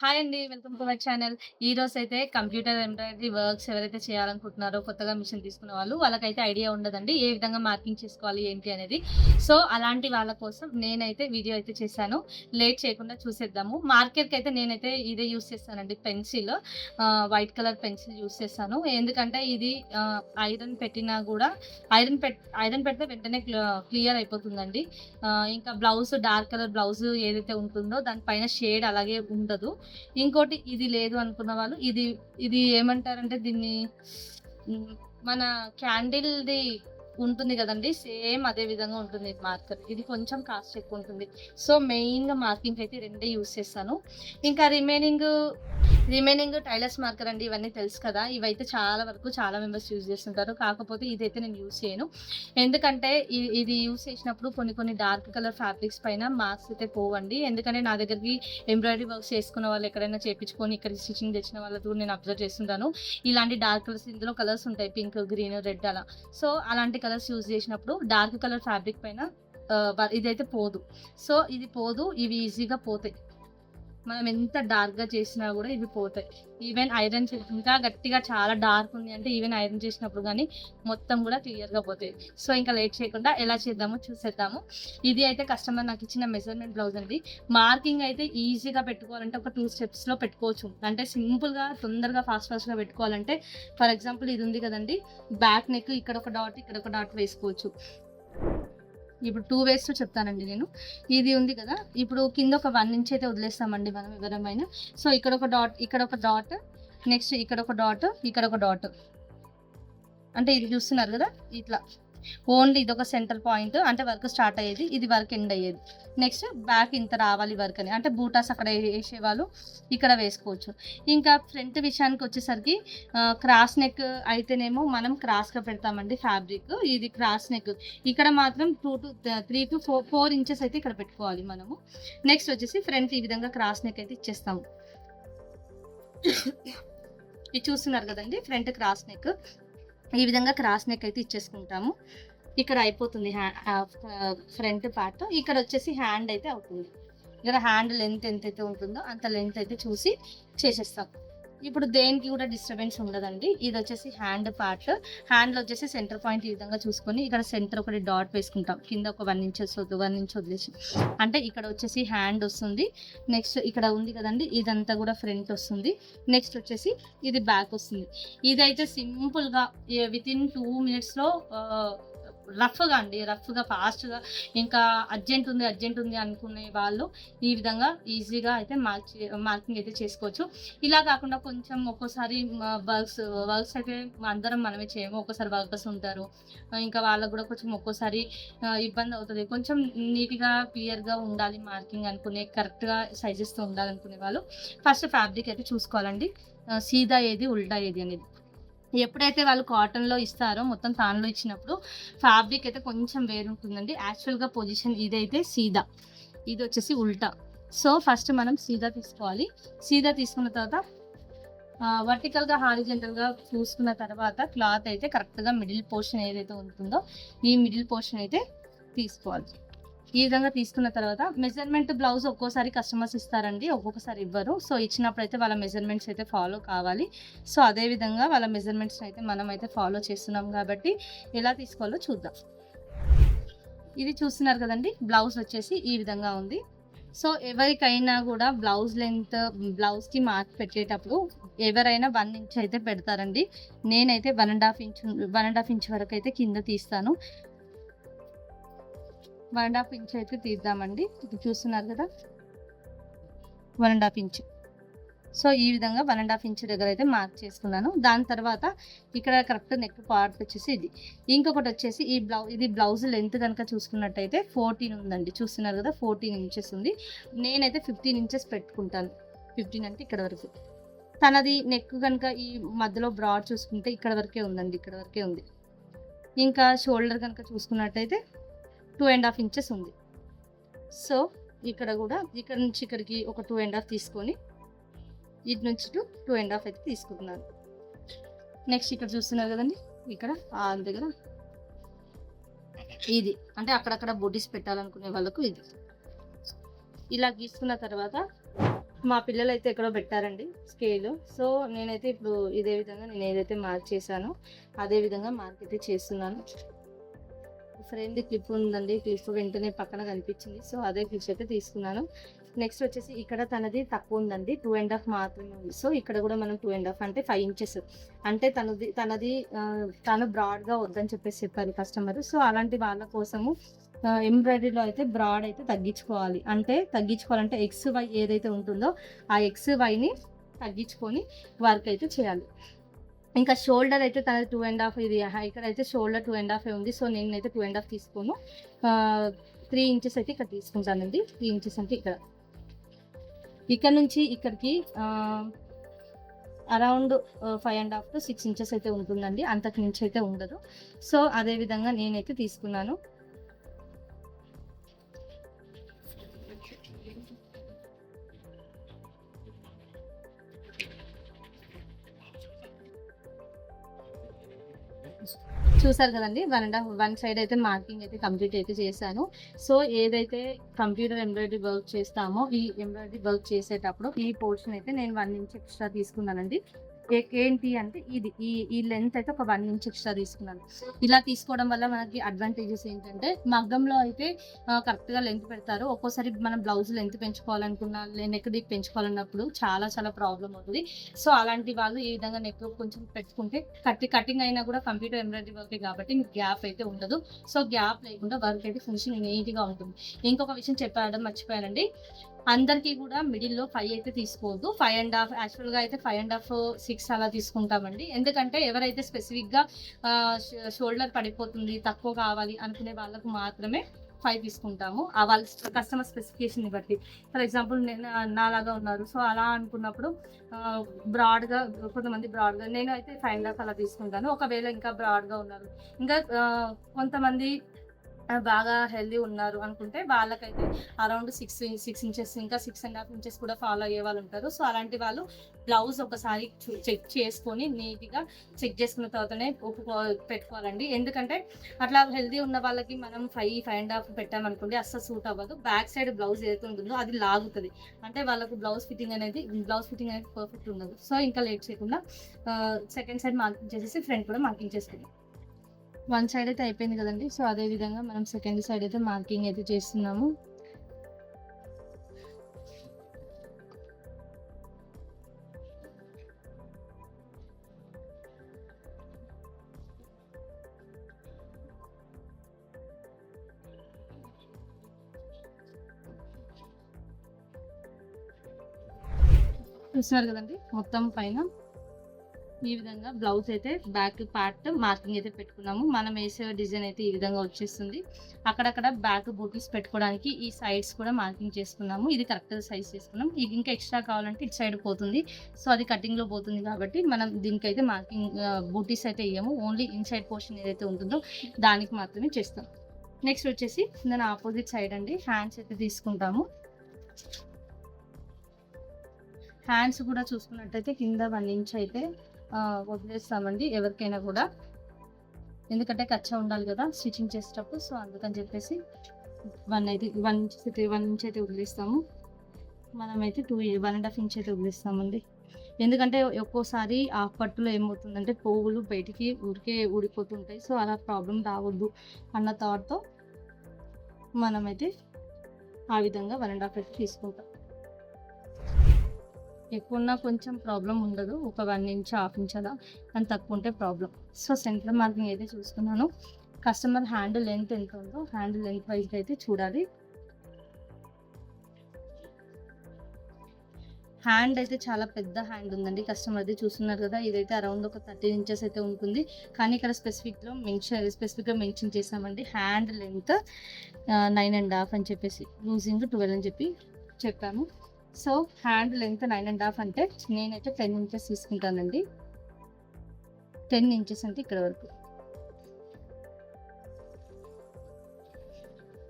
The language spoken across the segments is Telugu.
హాయ్ అండి. Welcome to my channel. ఈరోజైతే కంప్యూటర్ ఎంబ్రాయిడరీ వర్క్స్ ఎవరైతే చేయాలనుకుంటున్నారో కొత్తగా మిషన్ తీసుకున్న వాళ్ళకైతే ఐడియా ఉండదండి. ఏ విధంగా మార్కింగ్ చేసుకోవాలి ఏంటి అనేది. సో, అలాంటి వాళ్ళ కోసం నేనైతే వీడియో అయితే చేశాను. లేట్ చేయకుండా చూసేద్దాము. మార్కర్‌కైతే నేనైతే ఇదే యూజ్ చేస్తానండి pencil. White colour pencil use చేశాను. ఎందుకంటే ఇది ఐరన్ పెట్టినా గూడా ఐరన్ పెడితే వెంటనే క్లియర్ అయిపోతుందండి. ఇంకా డార్క్ కలర్ బ్లౌజ్ ఏదైతే ఉంటుందో దాని పైన షేడ్ అలాగే ఉండదు. ఇంకోటి ఇది లేదు అనుకున్న వాళ్ళు ఇది ఏమంటారంటే దీన్ని హ్మ్. మన క్యాండిల్‌ది ఉంటుంది గదండీ! సేమ్ అదే విధంగా ఉంటుంది మార్కర్. ఇది కొంచెం కాస్ట్ ఎక్కువుంటుంది. సో, మెయిన్‌గా మార్కింగ్‌కయితే రెండే యూజ్ చేస్తాను. ఇంకా రిమైనింగ్ టైలర్స్ మార్కర్ అండి. ఇవన్నీ తెలుసు కదా! ఇవైతే చాలా వరకు చాలా మెంబర్స్ యూజ్ చేస్తుంటారు. కాకపోతే ఇదైతే నేను యూజ్ చేయను. ఎందుకంటే ఇది యూజ్ చేసినప్పుడు కొన్ని డార్క్ కలర్ ఫ్యాబ్రిక్స్ పైన మార్క్స్ అయితే పోవండి. ఎందుకంటే నా దగ్గరికి ఎంబ్రాయిడరీ వర్క్స్ చేసుకున్న వాళ్ళు ఎక్కడైనా చేపించుకొని ఇక్కడికి స్టిచింగ్ తెచ్చిన వాళ్ళతో నేను అబ్జర్వ్ చేస్తుంటాను. ఇలాంటి డార్క్ కలర్స్ ఇందులో కలర్స్ ఉంటాయి. పింక్, గ్రీన్, రెడ్ అలా. సో, అలాంటి కలర్స్ యూజ్ చేసినప్పుడు డార్క్ కలర్ ఫ్యాబ్రిక్ పైన ఇదైతే పోదు. సో, ఇది పోదు. ఇవి ఈజీగా పోతాయి. మనం ఎంత డార్క్‌గా చేసినా గూడా ఇవి పోతాయి. ఈవెన్ ఐరన్ ఇంకా గట్టిగా చాలా డార్క్ ఉంది అంటే ఈవెన్ ఐరన్ చేసినప్పుడు గానీ మొత్తం గూడా క్లియర్‌గా పోతాయి. సో, ఇంకా లేట్ చేయకుండా ఎలా చేద్దామో చూసేద్దాము. ఇది అయితే కస్టమర్ నాకిచ్చిన మెజర్‌మెంట్ బ్లౌజ్ అండి. మార్కింగ్ అయితే ఈజీగా పెట్టుకోవాలంటే ఒక 2 స్టెప్స్‌లో పెట్టుకోవచ్చు. అంటే సింపుల్‌గా తొందరగా ఫాస్ట్‌గా పెట్టుకోవాలంటే ఫర్ ఎగ్జాంపుల్ ఇది ఉంది కదండీ! బ్యాక్ నెక్ ఇక్కడొక డాట్, ఇక్కడొక డాట్ వేసుకోవచ్చు. ఇప్పుడు 2 వేస్తూ చెప్తానండి నేను. ఇది ఉంది కదా! ఇప్పుడు కింద ఒక 1 ఇంచ్ అయితే వదిలేస్తామండి మనం ఎవరమైనా. సో, ఇక్కడొక డాట్, నెక్స్ట్ ఇక్కడొక డాట్, ఇక్కడొక డాట్. అంటే ఇది చూస్తున్నారు గదా! ఇట్లా. ఓన్లీ ఇదొక సెంటర్ పాయింట్. అంటే వర్క్ స్టార్ట్ అయ్యేది. ఇది వర్క్ ఎండ్ అయ్యేది. నెక్స్ట్ బ్యాక్ ఇంత రావాలి వర్క్ అని. అంటే బూటాస్ అక్కడ ఏసేవాళ్ళు ఇక్కడ వేసుకోవచ్చు. ఇంకా ఫ్రంట్ విషయానికొచ్చేసరికి క్రాస్ నెక్ అయితేనేమో మనం క్రాస్‌గా పెడతామండి ఫ్యాబ్రిక్. ఇది క్రాస్ నెక్. ఇక్కడ మాత్రం 3-4 ఇంచెస్ అయితే ఇక్కడ పెట్టుకోవాలి మనము. నెక్స్ట్ వచ్చేసి ఫ్రంట్ ఈ విధంగా క్రాస్ నెక్ అయితే ఇచ్చేస్తాము. ఇది చూస్తున్నారు కదండీ! Front cross neck. ఈ విధంగా క్రాస్ నెక్ అయితే ఇచ్చేసుకుంటాము. ఇక్కడ అయిపోతుంది ఫ్రంట్ పార్ట్. ఇక్కడొచ్చేసి హ్యాండ్ అయితే అవుతుంది. ఇక్కడ హ్యాండ్ లెంత్ ఎంతైతే ఉంటుందో అంత లెంత్ అయితే చూసి చేసేస్తాం. ఇప్పుడు దేనికి కూడా డిస్టర్బెన్స్ ఉండదండి. ఇదొచ్చేసి హ్యాండ్ పార్ట్. హ్యాండ్‌లో వచ్చేసి సెంటర్ పాయింట్ ఈ విధంగా చూసుకొని ఇక్కడ సెంటర్ ఒకటి డాట్ వేసుకుంటాం. కింద ఒక 1 ఇంచెస్ 1 ఇంచ్ వదిలేసి. అంటే ఇక్కడ వచ్చేసి హ్యాండ్ వస్తుంది. నెక్స్ట్ ఇక్కడ ఉంది కదండీ! ఇదంతా కూడా ఫ్రంట్ వస్తుంది. నెక్స్ట్ వచ్చేసి ఇది బ్యాక్ వస్తుంది. ఇదైతే సింపుల్‌గా వితిన్ 2 మినిట్స్‌లో రఫ్‌గా ఫాస్ట్‌గా ఇంకా అర్జెంట్ ఉంది అనుకునే వాళ్ళు ఈ విధంగా ఈజీగా అయితే మార్కింగ్ అయితే చేసుకోవచ్చు. ఇలా కాకుండా కొంచెం ఒక్కోసారి వర్క్స్ అయితే అందరం మనమే చేయము. ఒక్కోసారి వర్కర్స్ ఉంటారు. ఇంకా వాళ్ళకి గూడా కొంచెం ఒక్కోసారి ఇబ్బందవుతది. కొంచెం నీట్‌గా, క్లియర్‌గా ఉండాలి మార్కింగ్ అనుకునే కరెక్ట్‌గా సైజెస్‌తో ఉండాలనుకునే వాళ్ళు ఫస్ట్ ఫ్యాబ్రిక్ అయితే చూసుకోవాలండి. సీదా ఏది, ఉల్టా ఏది అనేది. ఎప్పుడైతే వాళ్ళు కాటన్‌లో ఇస్తారో మొత్తం తాన్‌లో ఇచ్చినప్పుడు ఫ్యాబ్రిక్ అయితే కొంచెం వేరుంటుందండి. యాక్చువల్‌గా పొజిషన్ ఇదైతే సీదా. ఇదొచ్చేసి ఉల్టా. సో, ఫస్ట్ మనం సీదా తీసుకోవాలి. సీదా తీసుకున్న తర్వాత వర్టికల్‌గా, హారిజాంటల్‌గా చూసుకున్న తర్వాత క్లాత్ అయితే కరెక్ట్‌గా మిడిల్ పోర్షన్ ఏదైతే ఉంటుందో ఈ మిడిల్ పోర్షన్ అయితే తీసుకోవాలి. ఈ విధంగా తీసుకున్న తర్వాత మెజర్‌మెంట్ బ్లౌజ్ ఒక్కోసారి కస్టమర్స్ ఇస్తారండి. ఒక్కొక్కసారి ఇవ్వరు. సో, ఇచ్చినప్పుడైతే వాళ్ళ మెజర్‌మెంట్స్ అయితే ఫాలో కావాలి. సో, అదే విధంగా వాళ్ళ మెజర్‌మెంట్స్‌ని అయితే మనమైతే ఫాలో చేస్తున్నాం కాబట్టి ఎలా తీసుకోవాలో చూద్దాం. ఇది చూస్తున్నారు కదండీ! బ్లౌజ్ వచ్చేసి ఈ విధంగా ఉంది. సో, ఎవరికైనా గూడా బ్లౌజ్‌కి మార్క్ పెట్టేటప్పుడు ఎవరైనా 1 ఇంచ్ అయితే పెడతారండి. నేనైతే 1 ½ ఇంచ్ వరకైతే కింద తీస్తాను. 1 ½ ఇంచ్ అయితే తీద్దామండి. ఇది చూస్తున్నారు కదా! 1 ½ ఇంచ్. సో, ఈ విధంగా 1 ½ ఇంచ్ దగ్గర అయితే మార్క్ చేసుకున్నాను. దాని తర్వాత ఇక్కడ కరెక్ట్ నెక్ పార్ట్ వచ్చేసి ఇది. ఇంకొకటొచ్చేసి ఇది బ్లౌజ్ లెంత్ గనుక చూసుకున్నట్టయితే 14 ఉందండి. చూస్తున్నారు కదా! 14 ఇంచెస్ ఉంది. నేనైతే 15 ఇంచెస్ పెట్టుకుంటాను. 15 అంటే ఇక్కడ వరకు. తనది నెక్ గనుక ఈ మధ్యలో బ్రాడ్ చూసుకుంటే ఇక్కడ వరకే ఉందండి. ఇక్కడ వరకే ఉంది. ఇంకా షోల్డర్ గనుక చూసుకున్నట్టయితే 2 ½ ఇంచెస్ ఉంది. సో, ఇక్కడ గూడా ఇక్కడ నుంచి ఇక్కడికి ఒక 2 ½ తీసుకొని ఇటు నుంచి 2 ½ అయితే తీసుకుంటున్నాను. నెక్స్ట్ ఇక్కడ చూస్తున్నారు కదండీ! ఇక్కడ దగ్గర ఇది. అంటే అక్కడక్కడ బొటీస్ పెట్టాలనుకునే వాళ్ళకు ఇది. ఇలా గీసుకున్న తర్వాత మా పిల్లలైతే ఎక్కడో పెట్టారండి స్కేలు. సో, నేనైతే ఇప్పుడు ఇదే విధంగా నేను ఏదైతే మార్క్ చేశానో, అదే విధంగా మార్క్ అయితే చేస్తున్నాను. ఫ్రెండ్ క్లిప్ ఉందండి. క్లిప్ వెంటనే పక్కన కనిపించింది. సో, అదే క్లిప్స్ అయితే తీసుకున్నాను. నెక్స్ట్ వచ్చేసి ఇక్కడ తనది తక్కువ ఉందండి. 2 ½ మాత్రమే ఉంది. సో, ఇక్కడ కూడా మనం 2 ½ అంటే 5 ఇంచెస్ అంటే తనది తను బ్రాడ్‌గా వద్దని చెప్పేసి చెప్పారు కస్టమర్. సో, అలాంటి వాళ్ళ కోసము ఎంబ్రాయిడరీలో అయితే బ్రాడ్ అయితే తగ్గించుకోవాలి. అంటే తగ్గించుకోవాలంటే ఎక్స్, వై ఏదైతే ఉంటుందో ఆ ఎక్స్, వైని తగ్గించుకొని వర్క్ అయితే చేయాలి. ఇంకా షోల్డర్ అయితే తనది 2 ½ ఇది ఇక్కడైతే షోల్డర్ 2 ½ ఉంది. సో, నేనైతే 2 ½ తీసుకోను. 3 ఇంచెస్ అయితే ఇక్కడ తీసుకుంటానండి. 3 ఇంచెస్ అంటే ఇక్కడ నుంచి ఇక్కడికి అరౌండ్ 5 ½ to 6 ఇంచెస్ అయితే ఉంటుందండి. అంతకు మించి అయితే ఉండదు. సో, అదే విధంగా నేనైతే తీసుకున్నాను. చూసారు కదండి. 1 సైడ్ అయితే మార్కింగ్ అయితే కంప్లీట్ అయితే చేశాను. సో, ఏదైతే కంప్యూటర్ ఎంబ్రాయిడరీ వర్క్ చేస్తామో ఈ ఎంబ్రాయిడరీ వర్క్ చేసేటప్పుడు ఈ పోర్షన్ అయితే నేను 1 ఇంచ్ ఎక్స్ట్రా తీసుకున్నానండి. ఏంటి అంటే ఈ లెంత్ అయితే ఒక 1 ఇంచ్ ఎక్స్ట్రా తీసుకున్నాను. ఇలా తీసుకోవడం వల్ల మనకి అడ్వాంటేజెస్ ఏంటంటే మగ్గంలో అయితే కరెక్ట్‌గా లెంత్ పెడతారు. ఒక్కోసారి మనం బ్లౌజ్ లెంత్ పెంచుకోవాలనుకున్నా, నెక్ డీప్ పెంచుకోవాలన్నప్పుడు చాలా ప్రాబ్లమ్ అవుతది. సో, అలాంటి వాళ్ళు ఈ విధంగా నెక్ కొంచెం పెట్టుకుంటే కటింగ్ అయినా కూడా కంప్యూటర్ ఎంబ్రాయిడరీ వర్కే కాబట్టి గ్యాప్ అయితే ఉండదు. సో, గ్యాప్ లేకుండా వర్క్ అయితే ఫినిషింగ్ నీట్‌గా ఉంటుంది. ఇంకొక విషయం చెప్పడం మర్చిపోయానండి. అందరికీ కూడా మిడిల్‌లో 5 అయితే తీసుకోవద్దు. 5 ½ యాక్చువల్‌గా అయితే 5 ½ 6 అలా తీసుకుంటామండి. ఎందుకంటే ఎవరైతే స్పెసిఫిక్‌గా షోల్డర్ పడిపోతుంది, తక్కువ కావాలి అనుకునే వాళ్ళకు మాత్రమే 5 తీసుకుంటాము. వాళ్ళ కస్టమర్ స్పెసిఫికేషన్‌ని బట్టి. ఫర్ ఎగ్జాంపుల్ నాలాగా ఉన్నారు. సో, అలా అనుకున్నప్పుడు బ్రాడ్‌గా కొంతమంది బ్రాడ్‌గా నేనైతే 5 ½ అలా తీసుకుంటాను. ఒకవేళ ఇంకా బ్రాడ్‌గా ఉన్నారు. ఇంకా కొంతమంది బాగా హెల్తీ ఉన్నారు అనుకుంటే వాళ్ళకైతే అరౌండ్ 6 ఇంచెస్ ఇంకా 6 ½ ఇంచెస్ కూడా ఫాలో అయ్యే వాళ్ళు ఉంటారు. సో, అలాంటి వాళ్ళు బ్లౌజ్ ఒకసారి చెక్ చేసుకొని నీట్‌గా చెక్ చేసుకున్న తర్వాతనే పెట్టుకోవాలండి. ఎందుకంటే అట్లా హెల్తీ ఉన్న వాళ్ళకి మనం 5 ½ పెట్టామనుకోండి అస్సలు సూట్ అవ్వదు. బ్యాక్ సైడ్ బ్లౌజ్ ఏదైతే ఉంటుందో అది లాగుతది. అంటే వాళ్ళకు బ్లౌజ్ ఫిట్టింగ్ అనేది పర్ఫెక్ట్ ఉండదు. సో, ఇంకా లేట్ చేయకుండా సెకండ్ సైడ్ మార్కింగ్ చేసేసి ఫ్రంట్ కూడా మార్కింగ్ చేసుకుందాం. 1 సైడ్ అయితే అయిపోయింది కదండి. సో, అదే విధంగా మనం సెకండ్ సైడ్ అయితే మార్కింగ్ అయితే చేస్తున్నాము. చూస్తున్నారు కదండి మొత్తం పైన ఈ విధంగా బ్లౌజ్ అయితే బ్యాక్ పార్ట్ మార్కింగ్ అయితే పెట్టుకున్నాము. మనం వేసే డిజైన్ అయితే ఈ విధంగా వచ్చేస్తుంది. అక్కడక్కడ బ్యాక్ బూటీస్ పెట్టుకోవడానికి ఈ సైడ్స్ కూడా మార్కింగ్ చేసుకున్నాము. ఇది కరెక్ట్ సైజ్ చేసుకున్నాం. ఇంకా ఎక్స్ట్రా కావాలంటే ఇటు సైడ్ పోతుంది. సో, అది కటింగ్‌లో పోతుంది కాబట్టి మనం దీనికైతే మార్కింగ్ బూటీస్ అయితే వేయము. ఓన్లీ ఇన్సైడ్ పోర్షన్ ఏదైతే ఉంటుందో దానికి మాత్రమే చేస్తాం. నెక్స్ట్ వచ్చేసి దాని ఆపోజిట్ సైడ్ అండి హ్యాండ్స్ అయితే తీసుకుంటాము. హ్యాండ్స్ కూడా చూసుకున్నట్టయితే కింద 1 ఇంచ్ అయితే వదిలేస్తామండి ఎవరికైనా కూడా. ఎందుకంటే కచ్చా ఉండాలి కదా స్టిచ్చింగ్ చేసేటప్పుడు. సో, అందుకని చెప్పేసి 1 ఇంచ్ అయితే వదిలేస్తాము. మనమైతే 1 ½ ఇంచ్ అయితే వదిలేస్తామండి. ఎందుకంటే ఒక్కోసారి ఆ పట్టులో ఏమవుతుందంటే పోగులు బయటికి ఊరికే ఊడిపోతుంటాయి. సో, అలా ప్రాబ్లం రావద్దు అన్న థాట్‌తో మనమైతే ఆ విధంగా 1 ½ అయితే తీసుకుంటాం. ఎక్కువున్నా కొంచెం ప్రాబ్లమ్ ఉండదు. ఒక 1 ఇంచ్, హాఫ్ ఇంచ్ అలా కానీ తక్కువ ఉంటే ప్రాబ్లమ్. సో, సెంటర్ మార్కింగ్ అయితే చూసుకున్నాను. కస్టమర్ హ్యాండ్ లెంత్ ఎంత ఉందో హ్యాండ్ లెంత్ వైజ్‌గా అయితే చూడాలి. హ్యాండ్ అయితే చాలా పెద్ద హ్యాండ్ ఉందండి కస్టమర్‌ది చూస్తున్నారు కదా! ఇదైతే అరౌండ్ ఒక 13 ఇంచెస్ అయితే ఉంటుంది. కానీ ఇక్కడ స్పెసిఫిక్‌గా మెన్షన్ చేసామండి. హ్యాండ్ లెంత్ 9 ½ అని చెప్పేసి లూజింగ్ 12 అని చెప్పాము. సో, హ్యాండ్ లెంత్ 9 ½ అంటే నేనైతే 10 ఇంచెస్ తీసుకుంటానండి. 10 ఇంచెస్ అంటే ఇక్కడ వరకు.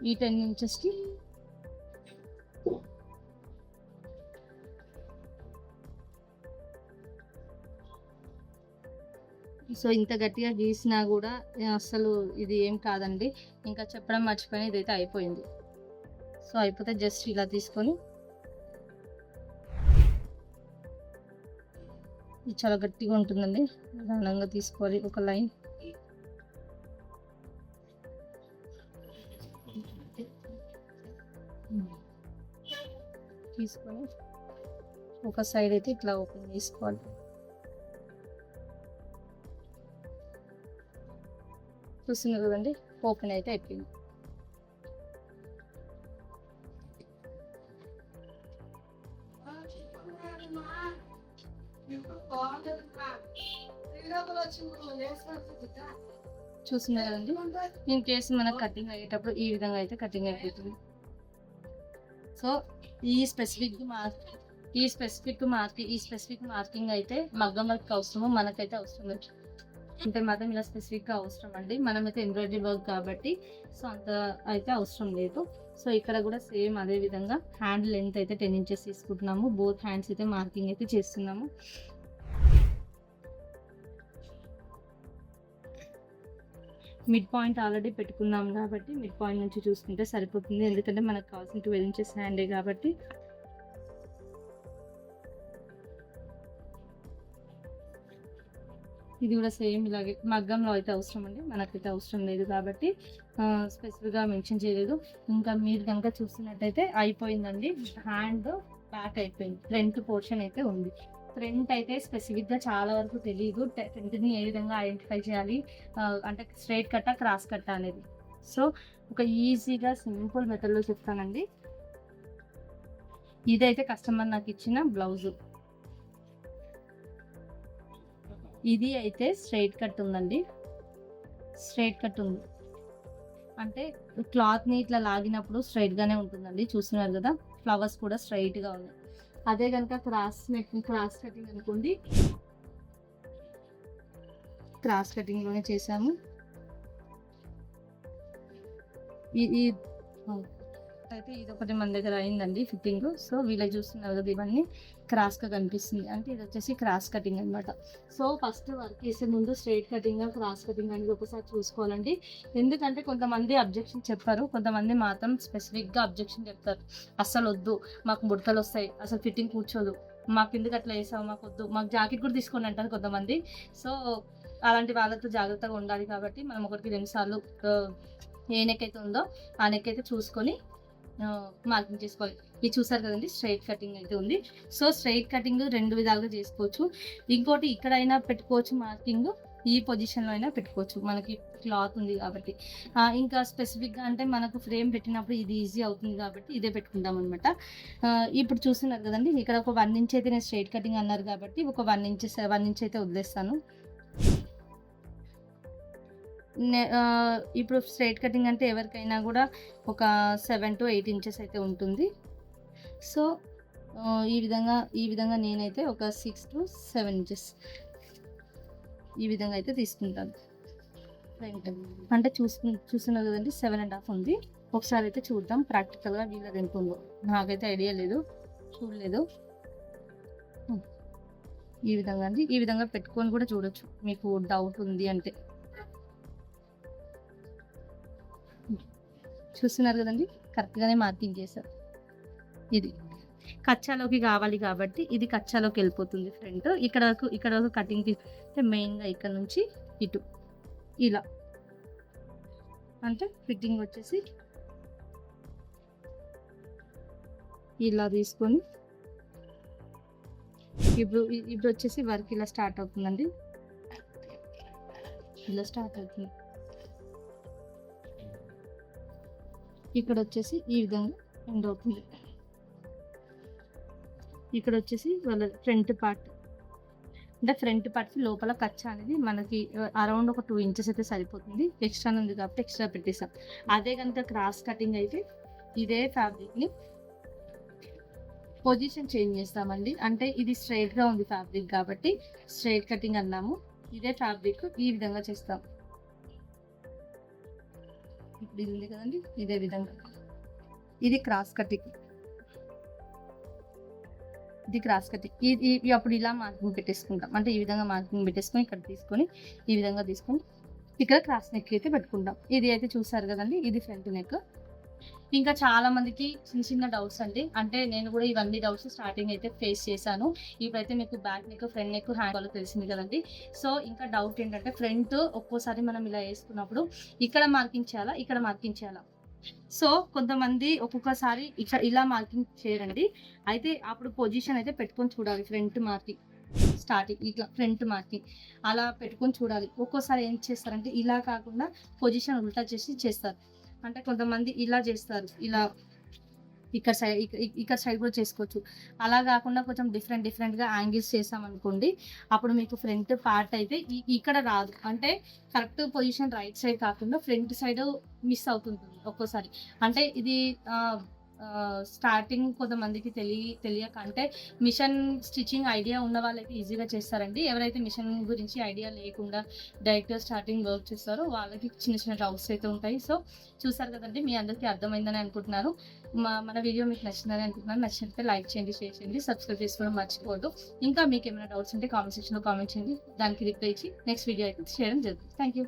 ఈ 10 ఇంచెస్‌కి సో, ఇంత గట్టిగా గీసినా గూడా అస్సలు ఇది ఏం కాదండి. ఇంకా చెప్పడం మర్చిపోయాను. ఇదైతే అయిపోయింది. సో, అయిపోతే జస్ట్ ఇలా తీసుకొని ఇది చాలా గట్టిగా ఉంటుందండి. నిదానంగా తీసుకోవాలి ఒక లైన్. తీసుకొని ఒక సైడ్ అయితే ఇట్లా ఓపెన్ చేసుకోవాలి. చూస్తున్నారు కదండి, ఓపెన్ అయితే అయిపోయింది. చూస్తున్నారు కదండి, ఇన్ కేసు మనకు కటింగ్ అయ్యేటప్పుడు ఈ విధంగా అయితే కటింగ్ అయిపోతుంది. సో ఈ స్పెసిఫిక్ మార్కింగ్ అయితే మగ్గం వర్క్ అవసరము, మనకైతే అవసరం లేదు. అంటే మాత్రం ఇలా స్పెసిఫిక్గా అవసరం అండి. మనమైతే ఎంబ్రాయిడరీ వర్క్ కాబట్టి సో అంత అయితే అవసరం లేదు. సో ఇక్కడ కూడా సేమ్ అదే విధంగా హ్యాండ్ లెంత్ అయితే 10 ఇంచెస్ తీసుకుంటున్నాము. బోత్ హ్యాండ్స్ అయితే మార్కింగ్ అయితే చేస్తున్నాము. మిడ్ పాయింట్ ఆల్రెడీ పెట్టుకున్నాం కాబట్టి మిడ్ పాయింట్ నుంచి చూసుకుంటే సరిపోతుంది. ఎందుకంటే మనకు కావాల్సిన 12 ఇంచెస్ హ్యాండే కాబట్టి. ఇది కూడా సేమ్ ఇలాగే మగ్గంలో అయితే అవసరం అండి, మనకైతే అవసరం లేదు కాబట్టి స్పెసిఫిక్గా మెన్షన్ చేయలేదు. ఇంకా మీరు కనుక చూస్తున్నట్టయితే అయిపోయిందండి. హ్యాండ్ బ్యాక్ అయిపోయింది, ఫ్రంట్ పోర్షన్ అయితే ఉంది. ఫ్రంట్ అయితే స్పెసిఫిక్గా చాలా వరకు తెలియదు, ఫ్రంట్ని ఏ విధంగా ఐడెంటిఫై చేయాలి, అంటే స్ట్రైట్ కట్టా క్రాస్ కట్టా అనేది. సో ఒక ఈజీగా సింపుల్ మెథడ్లో చెప్తానండి. ఇదైతే కస్టమర్ నాకు ఇచ్చిన బ్లౌజు. ఇది అయితే స్ట్రైట్ కట్ ఉందండి, స్ట్రైట్ కట్ ఉంది అంటే క్లాత్ని ఇట్లా లాగినప్పుడు స్ట్రైట్గానే ఉంటుందండి. చూస్తున్నారు కదా, ఫ్లవర్స్ కూడా స్ట్రైట్గా ఉన్నాయి. అదే కనుక క్రాస్ కటింగ్ అనుకోండి, క్రాస్ కటింగ్లోనే చేసాము. అయితే ఇది ఒకటి మన దగ్గర అయిందండి ఫిట్టింగ్. సో వీళ్ళకి చూస్తున్నారు కదా, ఇవన్నీ క్రాస్గా కనిపిస్తుంది అంటే ఇది వచ్చేసి క్రాస్ కటింగ్ అనమాట. సో ఫస్ట్ వర్క్ చేసే ముందు స్ట్రైట్ కటింగ్ క్రాస్ కటింగ్ అనేది ఒకసారి చూసుకోవాలండి. ఎందుకంటే కొంతమంది అబ్జెక్షన్ చెప్పారు, కొంతమంది మాత్రం స్పెసిఫిక్గా అబ్జెక్షన్ చెప్తారు. అస్సలు వద్దు, మాకు ముడతలు వస్తాయి, అసలు ఫిట్టింగ్ కూర్చోదు, మాకు ఎందుకు అట్లా వేసావు, మాకు వద్దు, మాకు జాకెట్ కూడా తీసుకోండి అంటారు కొంతమంది. సో అలాంటి వాళ్ళతో జాగ్రత్తగా ఉండాలి కాబట్టి మనం 1-2 సార్లు ఏ నెక్ అయితే ఉందో ఆ నెక్ అయితే చూసుకొని మార్కింగ్ చేసుకోవాలి. ఇది చూసారు కదండి, స్ట్రైట్ కటింగ్ అయితే ఉంది. సో స్ట్రైట్ కటింగ్ 2 విధాలుగా చేసుకోవచ్చు. ఇంకోటి ఇక్కడైనా పెట్టుకోవచ్చు మార్కింగ్, ఈ పొజిషన్లో అయినా పెట్టుకోవచ్చు, మనకి క్లాత్ ఉంది కాబట్టి. ఇంకా స్పెసిఫిక్గా అంటే మనకు ఫ్రేమ్ పెట్టినప్పుడు ఇది ఈజీ అవుతుంది కాబట్టి ఇదే పెట్టుకుంటాం అనమాట. ఇప్పుడు చూస్తున్నారు కదండి, ఇక్కడ ఒక 1 ఇంచ్ అయితే నేను స్ట్రైట్ కటింగ్ అన్నారు కాబట్టి ఒక 1 ఇంచ్ అయితే వదిలేస్తాను. ఇప్పుడు స్ట్రైట్ కటింగ్ అంటే ఎవరికైనా కూడా ఒక 7 to 8 ఇంచెస్ అయితే ఉంటుంది. సో ఈ విధంగా నేనైతే ఒక 6 to 7 ఇంచెస్ ఈ విధంగా అయితే తీసుకుంటాను. ఫ్రంట్ అంటే చూస్తున్నారు కదండి, 7.5 ఉంది. ఒకసారి అయితే చూద్దాం ప్రాక్టికల్గా వీళ్ళది ఎంత ఉందో. నాకైతే ఐడియా లేదు, చూడలేదు. ఈ విధంగా అండి, ఈ విధంగా పెట్టుకొని కూడా చూడొచ్చు మీకు డౌట్ ఉంది అంటే. చూస్తున్నారు కదండి, కరెక్ట్గానే మార్కింగ్ చేశారు. ఇది కచ్చాలోకి కావాలి కాబట్టి ఇది కచ్చాలోకి వెళ్ళిపోతుంది ఫ్రంట్. ఇక్కడ వరకు కటింగ్ అంటే మెయిన్గా ఇక్కడ నుంచి ఇటు ఇలా అంటే ఫిట్టింగ్ వచ్చేసి ఇలా తీసుకొని ఇప్పుడు వచ్చేసి వర్క్ ఇలా స్టార్ట్ అవుతుందండి, ఇలా స్టార్ట్ అవుతుంది. ఇక్కడ వచ్చేసి ఈ విధంగా ఎండ్ అవుతుంది. ఇక్కడ వచ్చేసి వాళ్ళ ఫ్రంట్ పార్ట్ అంటే ఫ్రంట్ పార్ట్కి లోపల కచ్చా అనేది మనకి అరౌండ్ ఒక 2 ఇంచెస్ అయితే సరిపోతుంది. ఎక్స్ట్రా ఉంది కాబట్టి ఎక్స్ట్రా పెట్టేసాం. అదే కనుక క్రాస్ కటింగ్ అయితే ఇదే ఫ్యాబ్రిక్ని పొజిషన్ చేంజ్ చేస్తామండి. అంటే ఇది స్ట్రైట్గా ఉంది ఫ్యాబ్రిక్ కాబట్టి స్ట్రైట్ కటింగ్ అన్నాము. ఇదే ఫ్యాబ్రిక్ ఈ విధంగా చేస్తాం. ఇప్పుడు ఇది ఉంది కదండి, ఇదే విధంగా ఇది క్రాస్ కటింగ్. ఇది క్రాస్ కటింగ్. ఇది అప్పుడు ఇలా మార్కింగ్ పెట్టేసుకుంటాం. అంటే ఈ విధంగా మార్కింగ్ పెట్టేసుకొని ఇక్కడ తీసుకొని ఈ విధంగా తీసుకొని ఇక్కడ క్రాస్ నెక్ అయితే పెట్టుకుంటాం. ఇది అయితే చూసారు కదండి, ఇది ఫ్రంట్ నెక్. ఇంకా చాలా మందికి చిన్న చిన్న డౌట్స్ అండి. అంటే నేను కూడా ఇవన్నీ డౌట్స్ స్టార్టింగ్ అయితే ఫేస్ చేశాను. ఇప్పుడైతే మీకు back neck, front neck, hand వాళ్ళకి తెలిసింది కదండీ. సో, ఇంకా డౌట్ ఏంటంటే ఫ్రంట్ ఒక్కోసారి మనం ఇలా యేసుకున్నప్పుడు ఇక్కడ మార్కింగ్ చేయాలా? ఇక్కడ మార్కింగ్ చేయాలా? సో, కొంతమంది ఒక్కొక్కసారి ఇలా మార్కింగ్ చేయరండి. అయితే అప్పుడు పొజిషన్ అయితే పెట్టుకొని చూడాలి. ఫ్రంట్ మార్కింగ్ స్టార్టింగ్ ఇట్లా ఫ్రంట్ మార్కింగ్ అలా పెట్టుకొని చూడాలి. ఒక్కోసారి ఏం చేస్తారంటే ఇలా కాకుండా పొజిషన్ ఉల్టా చేసి చేస్తారు. అంటే కొంతమంది ఇలా చేస్తారు. ఇలా ఇక్కడ సైడ్ కూడా చేసుకోవచ్చు. అలా గాకుండా కొంచెం డిఫరెంట్‌గా యాంగిల్స్ చేశామనుకోండి, అప్పుడు మీకు ఫ్రంట్ పార్ట్ అయితే ఇక్కడ రాదు. అంటే కరెక్ట్ పొజిషన్ రైట్ సైడ్ కాకుండా ఫ్రంట్ సైడ్ మిస్ అవుతుంటుంది ఒక్కోసారి. అంటే ఇది ఆహ్, స్టార్టింగ్ కొంతమందికి తెలియక అంటే మిషన్ స్టిచింగ్ ఐడియా ఉన్న వాళ్ళైతే ఈజీగా చేస్తారండి. ఎవరైతే మిషన్ గురించి ఐడియా లేకుండా డైరెక్ట్‌గా స్టార్టింగ్ వర్క్ చేస్తారో వాళ్ళకి చిన్న చిన్న డౌట్స్ అయితే ఉంటాయి. సో, చూసారు కదండీ! మీ అందరికీ అర్థమైందని అనుకుంటున్నాను. మన వీడియో మీకు నచ్చిందని అనుకుంటున్నాను. నచ్చినట్లయితే లైక్ చేయండి, షేర్ చేయండి, సబ్స్క్రైబ్ చేసుకోవడం మర్చిపోవద్దు. ఇంకా మీకేమైనా డౌట్స్ ఉంటే కామెంట్ సెక్షన్‌లో కామెంట్ చేయండి. దానికి రిప్లై ఇచ్చి నెక్స్ట్ వీడియో అయితే చేయడం జరుగుతుంది. Thank you.